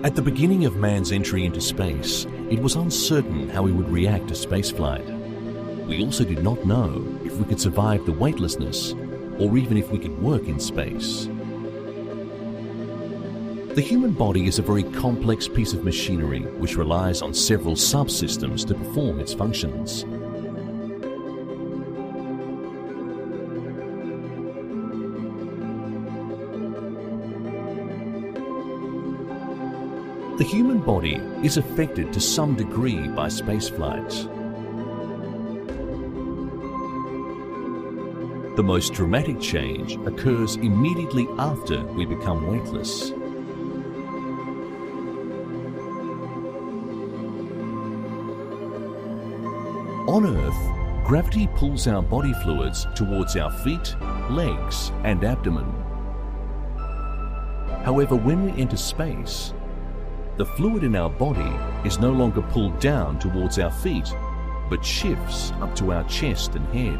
At the beginning of man's entry into space, it was uncertain how we would react to spaceflight. We also did not know if we could survive the weightlessness or even if we could work in space. The human body is a very complex piece of machinery which relies on several subsystems to perform its functions. The human body is affected to some degree by spaceflight. The most dramatic change occurs immediately after we become weightless. On Earth, gravity pulls our body fluids towards our feet, legs, and abdomen. However, when we enter space, the fluid in our body is no longer pulled down towards our feet, but shifts up to our chest and head.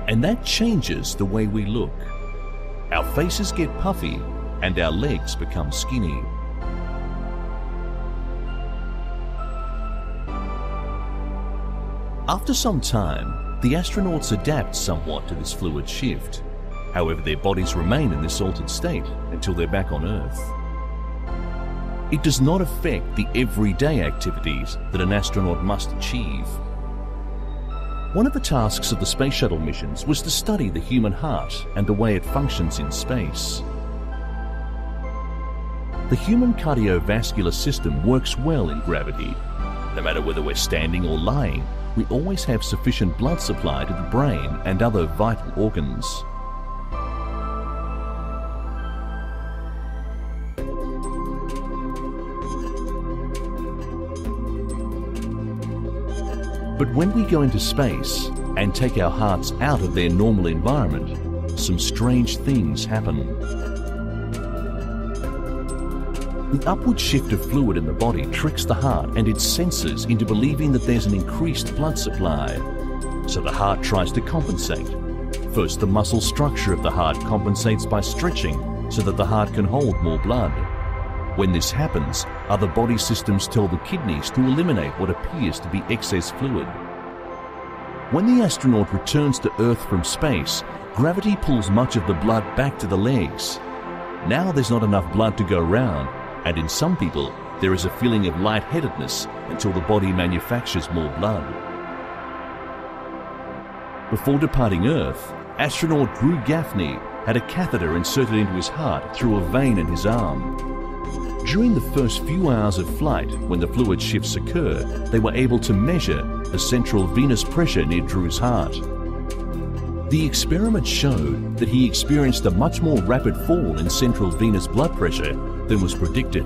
And that changes the way we look. Our faces get puffy and our legs become skinny. After some time, the astronauts adapt somewhat to this fluid shift. However, their bodies remain in this altered state until they're back on Earth. It does not affect the everyday activities that an astronaut must achieve. One of the tasks of the space shuttle missions was to study the human heart and the way it functions in space. The human cardiovascular system works well in gravity. No matter whether we're standing or lying, we always have sufficient blood supply to the brain and other vital organs. But when we go into space and take our hearts out of their normal environment, some strange things happen. The upward shift of fluid in the body tricks the heart and its sensors into believing that there's an increased blood supply. So the heart tries to compensate. First, the muscle structure of the heart compensates by stretching so that the heart can hold more blood. When this happens, other body systems tell the kidneys to eliminate what appears to be excess fluid. When the astronaut returns to Earth from space, gravity pulls much of the blood back to the legs. Now there's not enough blood to go round, and in some people, there is a feeling of lightheadedness until the body manufactures more blood. Before departing Earth, astronaut Drew Gaffney had a catheter inserted into his heart through a vein in his arm. During the first few hours of flight, when the fluid shifts occur, they were able to measure the central venous pressure near Drew's heart. The experiment showed that he experienced a much more rapid fall in central venous blood pressure than was predicted.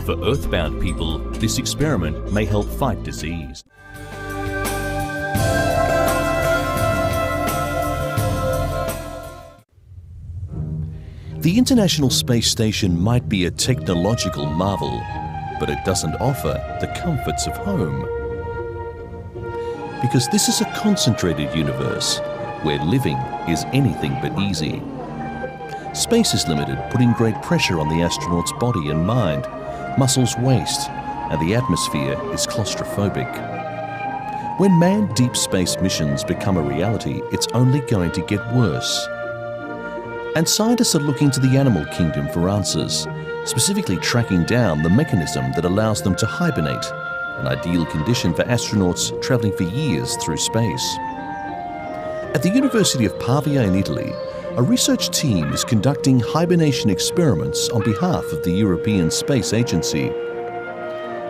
For Earthbound people, this experiment may help fight disease. The International Space Station might be a technological marvel, but it doesn't offer the comforts of home. Because this is a concentrated universe where living is anything but easy. Space is limited, putting great pressure on the astronaut's body and mind. Muscles waste, and the atmosphere is claustrophobic. When manned deep space missions become a reality, it's only going to get worse. And scientists are looking to the animal kingdom for answers, specifically tracking down the mechanism that allows them to hibernate, an ideal condition for astronauts traveling for years through space. At the University of Pavia in Italy, a research team is conducting hibernation experiments on behalf of the European Space Agency.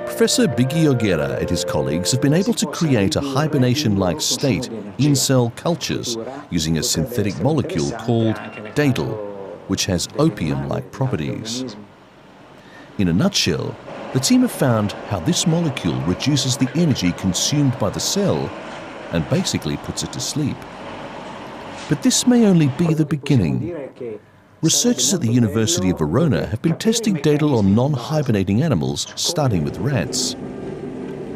Professor Biggio Guerra and his colleagues have been able to create a hibernation-like state in cell cultures using a synthetic molecule called dadle, which has opium-like properties. In a nutshell, the team have found how this molecule reduces the energy consumed by the cell and basically puts it to sleep. But this may only be the beginning. Researchers at the University of Verona have been testing dadle on non-hibernating animals, starting with rats.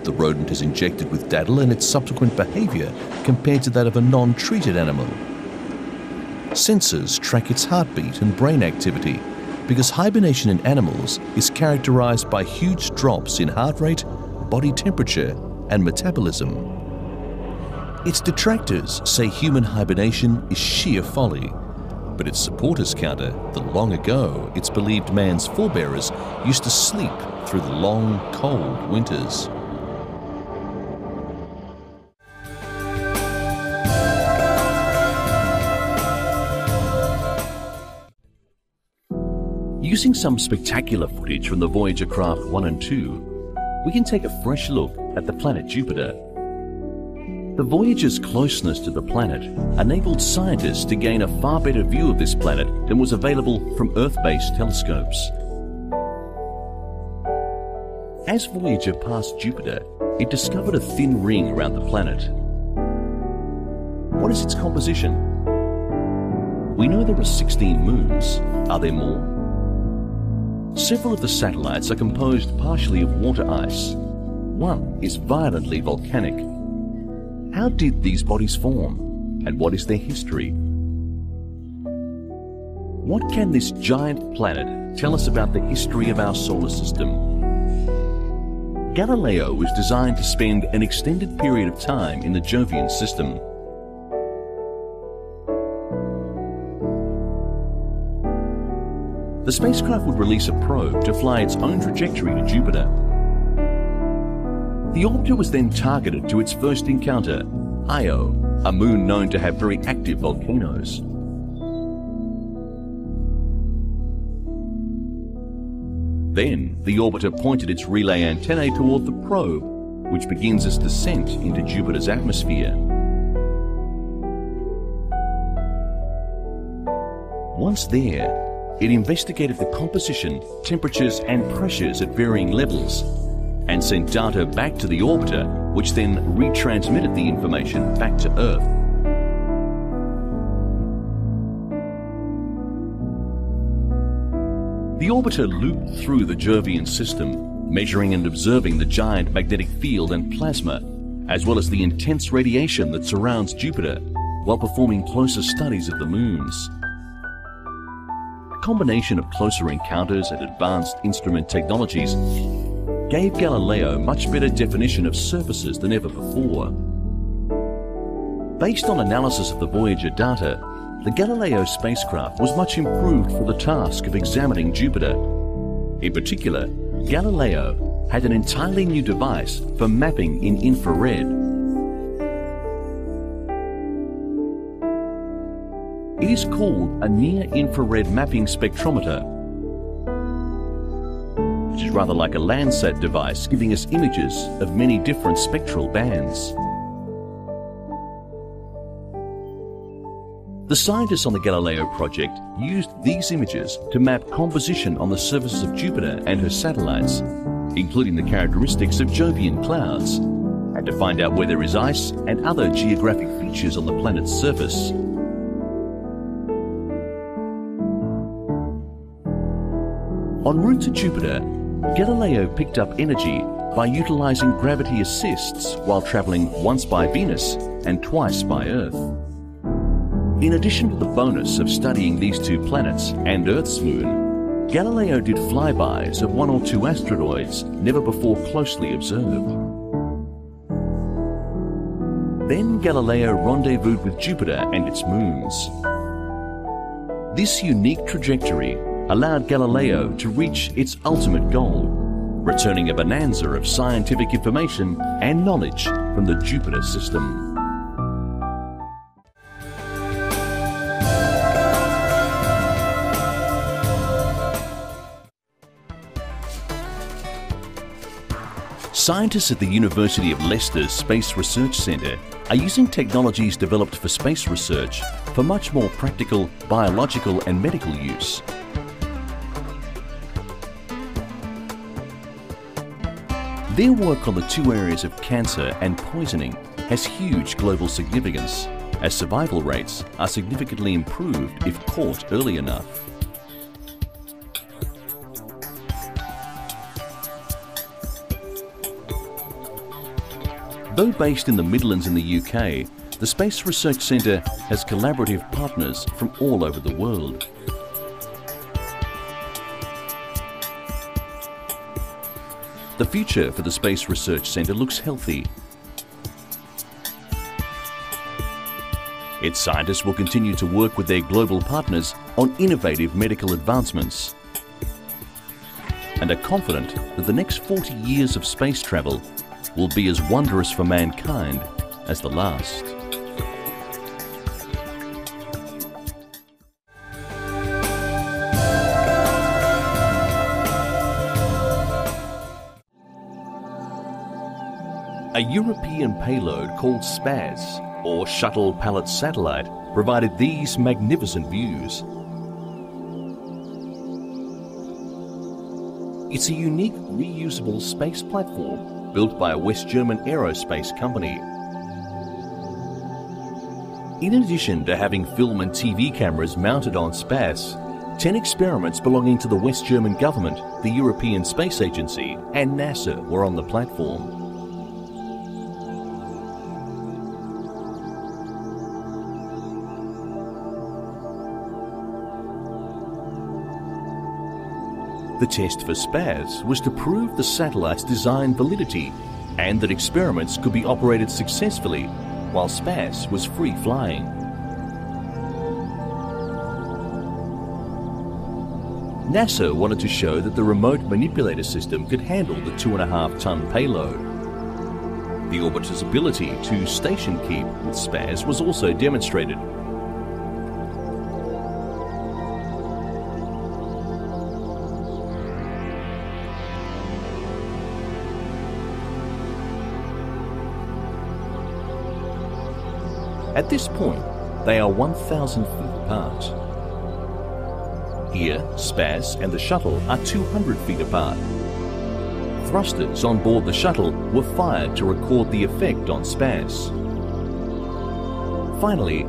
The rodent is injected with dadle and its subsequent behavior compared to that of a non-treated animal. Sensors track its heartbeat and brain activity because hibernation in animals is characterized by huge drops in heart rate, body temperature, and metabolism. Its detractors say human hibernation is sheer folly, but its supporters counter that long ago it's believed man's forebears used to sleep through the long, cold winters. Using some spectacular footage from the Voyager craft 1 and 2, we can take a fresh look at the planet Jupiter. The Voyager's closeness to the planet enabled scientists to gain a far better view of this planet than was available from Earth-based telescopes. As Voyager passed Jupiter, it discovered a thin ring around the planet. What is its composition? We know there are 16 moons. Are there more? Several of the satellites are composed partially of water ice. One is violently volcanic. How did these bodies form, and what is their history? What can this giant planet tell us about the history of our solar system? Galileo was designed to spend an extended period of time in the Jovian system. The spacecraft would release a probe to fly its own trajectory to Jupiter. The orbiter was then targeted to its first encounter, Io, a moon known to have very active volcanoes. Then, the orbiter pointed its relay antennae toward the probe, which begins its descent into Jupiter's atmosphere. Once there, it investigated the composition, temperatures and pressures at varying levels and sent data back to the orbiter, which then retransmitted the information back to Earth. The orbiter looped through the Jovian system, measuring and observing the giant magnetic field and plasma, as well as the intense radiation that surrounds Jupiter, while performing closer studies of the moons. A combination of closer encounters and advanced instrument technologies gave Galileo much better definition of surfaces than ever before. Based on analysis of the Voyager data, the Galileo spacecraft was much improved for the task of examining Jupiter. In particular, Galileo had an entirely new device for mapping in infrared. It is called a near-infrared mapping spectrometer, which is rather like a Landsat device giving us images of many different spectral bands. The scientists on the Galileo project used these images to map composition on the surfaces of Jupiter and her satellites, including the characteristics of Jovian clouds, and to find out where there is ice and other geographic features on the planet's surface. En route to Jupiter, Galileo picked up energy by utilizing gravity assists while traveling once by Venus and twice by Earth. In addition to the bonus of studying these two planets and Earth's moon, Galileo did flybys of 1 or 2 asteroids never before closely observed. Then Galileo rendezvoused with Jupiter and its moons. This unique trajectory allowed Galileo to reach its ultimate goal, returning a bonanza of scientific information and knowledge from the Jupiter system. Scientists at the University of Leicester's Space Research Centre are using technologies developed for space research for much more practical biological and medical use. Their work on the 2 areas of cancer and poisoning has huge global significance, as survival rates are significantly improved if caught early enough. Though based in the Midlands in the UK, the Space Research Centre has collaborative partners from all over the world. The future for the Space Research Centre looks healthy. Its scientists will continue to work with their global partners on innovative medical advancements and are confident that the next 40 years of space travel will be as wondrous for mankind as the last. A European payload called SPAS, or Shuttle Pallet Satellite, provided these magnificent views. It's a unique reusable space platform built by a West German aerospace company. In addition to having film and TV cameras mounted on SPAS, 10 experiments belonging to the West German government, the European Space Agency and NASA were on the platform. The test for SPAS was to prove the satellite's design validity and that experiments could be operated successfully while SPAS was free flying. NASA wanted to show that the remote manipulator system could handle the 2.5-ton payload. The orbiter's ability to station keep with SPAS was also demonstrated. At this point, they are 1,000 feet apart. Here, SPAS and the shuttle are 200 feet apart. Thrusters on board the shuttle were fired to record the effect on SPAS. Finally,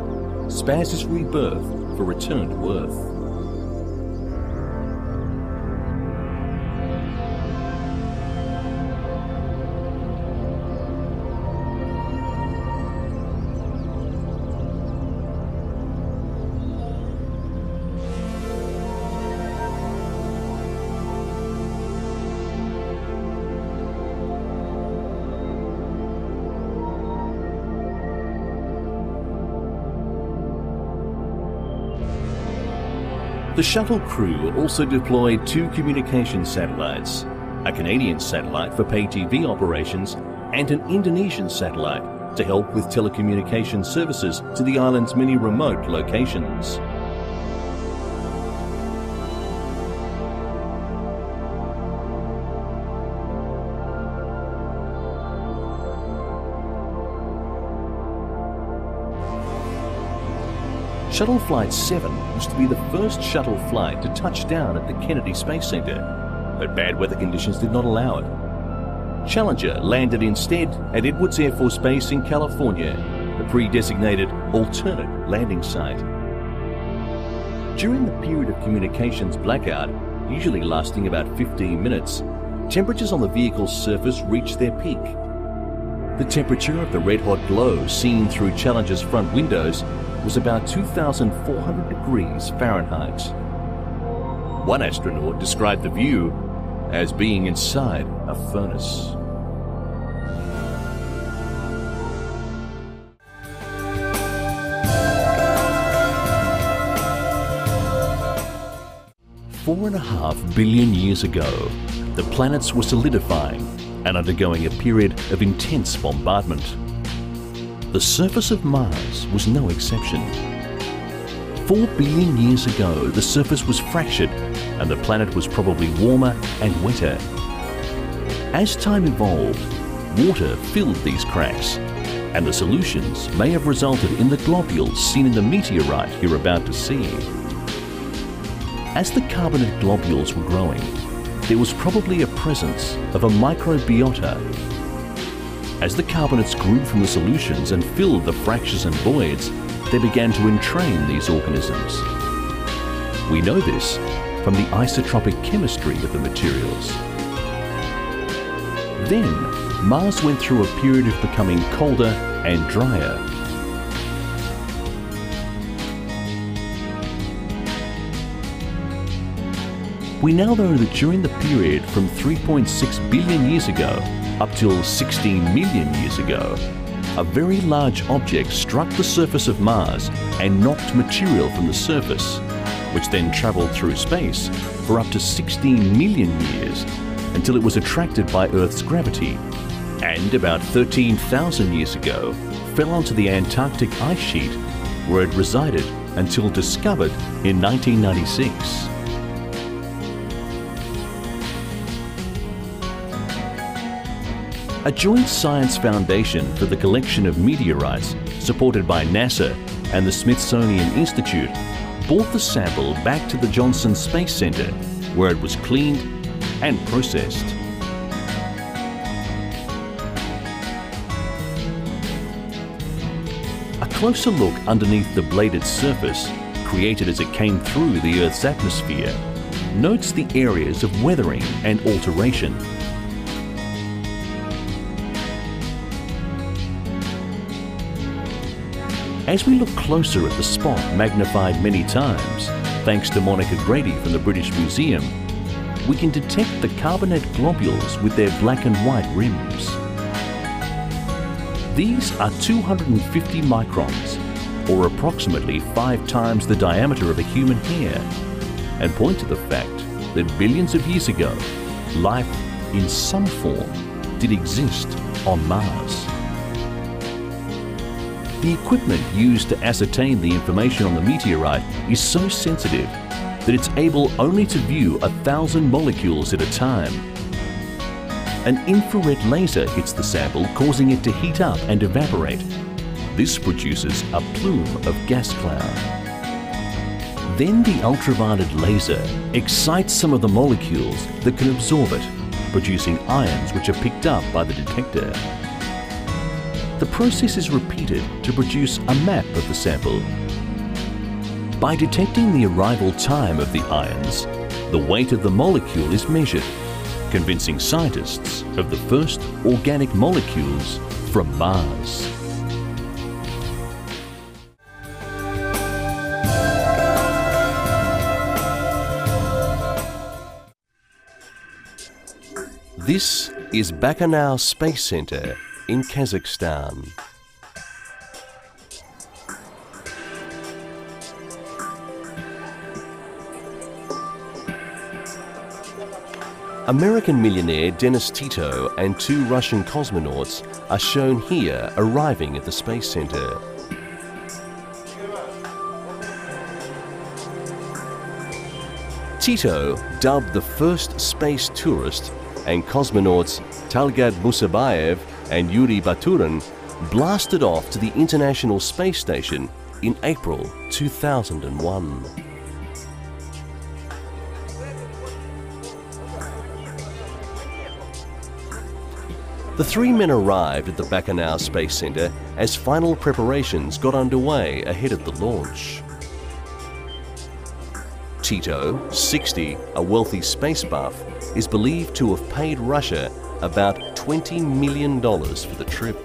SPAS is rebirthed for return to Earth. The shuttle crew also deployed 2 communication satellites, a Canadian satellite for pay TV operations and an Indonesian satellite to help with telecommunication services to the island's many remote locations. Shuttle Flight 7 was to be the first shuttle flight to touch down at the Kennedy Space Center, but bad weather conditions did not allow it. Challenger landed instead at Edwards Air Force Base in California, the pre-designated alternate landing site. During the period of communications blackout, usually lasting about 15 minutes, temperatures on the vehicle's surface reached their peak. The temperature of the red-hot glow seen through Challenger's front windows was about 2,400 degrees Fahrenheit. One astronaut described the view as being inside a furnace. $4.5 billion years ago, the planets were solidifying and undergoing a period of intense bombardment. The surface of Mars was no exception. 4 billion years ago, the surface was fractured and the planet was probably warmer and wetter. As time evolved, water filled these cracks, and the solutions may have resulted in the globules seen in the meteorite you're about to see. As the carbonate globules were growing, there was probably a presence of a microbiota. As the carbonates grew from the solutions and filled the fractures and voids, they began to entrain these organisms. We know this from the isotropic chemistry of the materials. Then, Mars went through a period of becoming colder and drier. We now know that during the period from 3.6 billion years ago up till 16 million years ago, a very large object struck the surface of Mars and knocked material from the surface, which then travelled through space for up to 16 million years until it was attracted by Earth's gravity, and about 13,000 years ago fell onto the Antarctic ice sheet, where it resided until discovered in 1996. A joint science foundation for the collection of meteorites, supported by NASA and the Smithsonian Institute, brought the sample back to the Johnson Space Center, where it was cleaned and processed. A closer look underneath the bladed surface, created as it came through the Earth's atmosphere, notes the areas of weathering and alteration. As we look closer at the spot magnified many times, thanks to Monica Grady from the British Museum, we can detect the carbonate globules with their black and white rims. These are 250 microns, or approximately 5 times the diameter of a human hair, and point to the fact that billions of years ago, life in some form did exist on Mars. The equipment used to ascertain the information on the meteorite is so sensitive that it's able only to view 1,000 molecules at a time. An infrared laser hits the sample, causing it to heat up and evaporate. This produces a plume of gas cloud. Then the ultraviolet laser excites some of the molecules that can absorb it, producing ions which are picked up by the detector. The process is repeated to produce a map of the sample. By detecting the arrival time of the ions, the weight of the molecule is measured, convincing scientists of the first organic molecules from Mars. This is Bakanal Space Center in Kazakhstan. American millionaire Dennis Tito and 2 Russian cosmonauts are shown here arriving at the Space Center. Tito, dubbed the first space tourist, and cosmonauts Talgat Musabayev and Yuri Baturin blasted off to the International Space Station in April 2001. The 3 men arrived at the Bakanal Space Center as final preparations got underway ahead of the launch. Tito, 60, a wealthy space buff, is believed to have paid Russia about $20 million for the trip.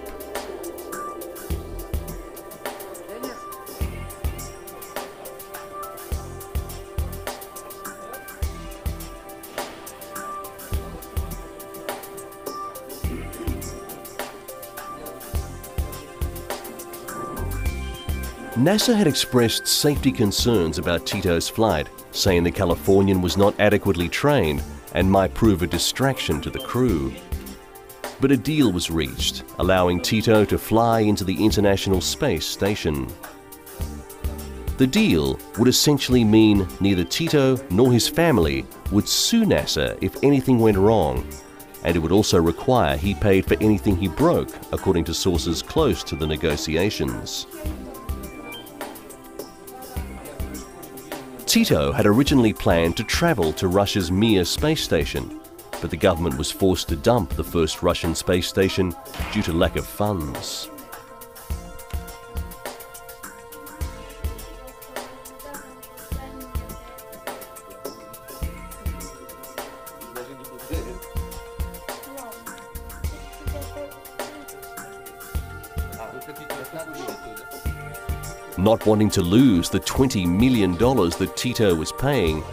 NASA had expressed safety concerns about Tito's flight, saying the Californian was not adequately trained and might prove a distraction to the crew. But a deal was reached, allowing Tito to fly into the International Space Station. The deal would essentially mean neither Tito nor his family would sue NASA if anything went wrong, and it would also require he paid for anything he broke, according to sources close to the negotiations. Tito had originally planned to travel to Russia's Mir space station, but the government was forced to dump the first Russian space station due to lack of funds. Not wanting to lose the $20 million that Tito was paying,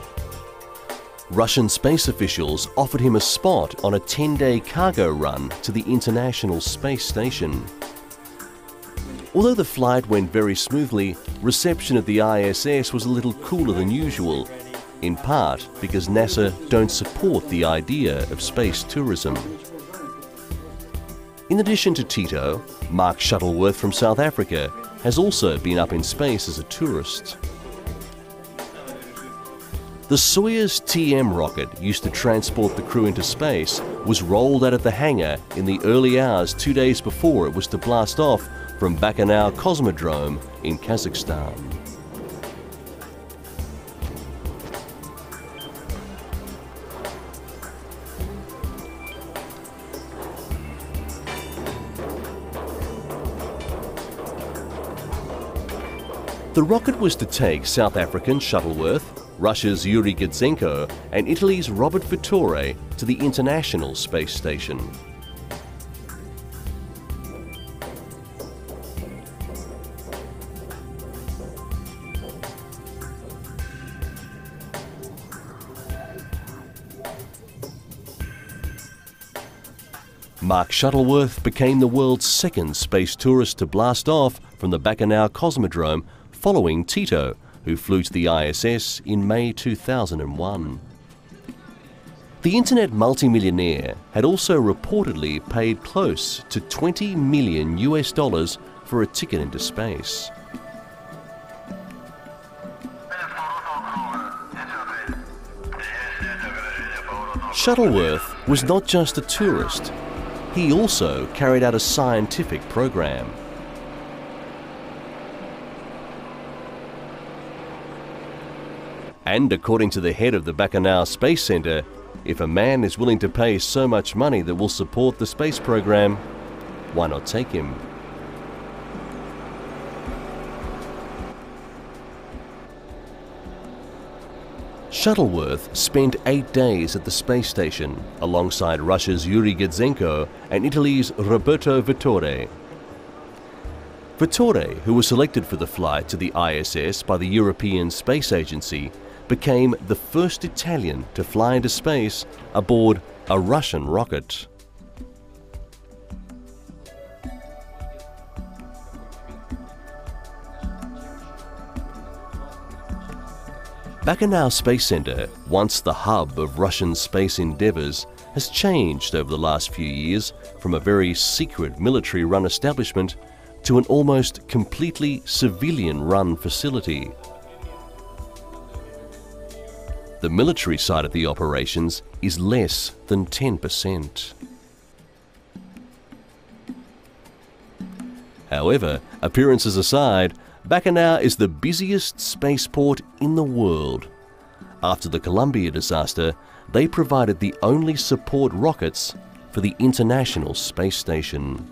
Russian space officials offered him a spot on a 10-day cargo run to the International Space Station. Although the flight went very smoothly, reception at the ISS was a little cooler than usual, in part because NASA don't support the idea of space tourism. In addition to Tito, Mark Shuttleworth from South Africa has also been up in space as a tourist. The Soyuz TM rocket used to transport the crew into space was rolled out of the hangar in the early hours 2 days before it was to blast off from Baikal Cosmodrome in Kazakhstan. The rocket was to take South African Shuttleworth, Russia's Yuri Gudzenko and Italy's Robert Vittore to the International Space Station. Mark Shuttleworth became the world's second space tourist to blast off from the Baikal Cosmodrome following Tito, who flew to the ISS in May 2001. The internet multimillionaire had also reportedly paid close to $20 million for a ticket into space. Shuttleworth was not just a tourist, he also carried out a scientific program. And according to the head of the Baikal Space Center, if a man is willing to pay so much money that will support the space program, why not take him? Shuttleworth spent 8 days at the space station alongside Russia's Yuri Gudzenko and Italy's Roberto Vittore. Vittore, who was selected for the flight to the ISS by the European Space Agency, became the first Italian to fly into space aboard a Russian rocket. Baikal Space Center, once the hub of Russian space endeavors, has changed over the last few years from a very secret military-run establishment to an almost completely civilian-run facility. The military side of the operations is less than 10%. However, appearances aside, Baikal is the busiest spaceport in the world. After the Columbia disaster, they provided the only support rockets for the International Space Station.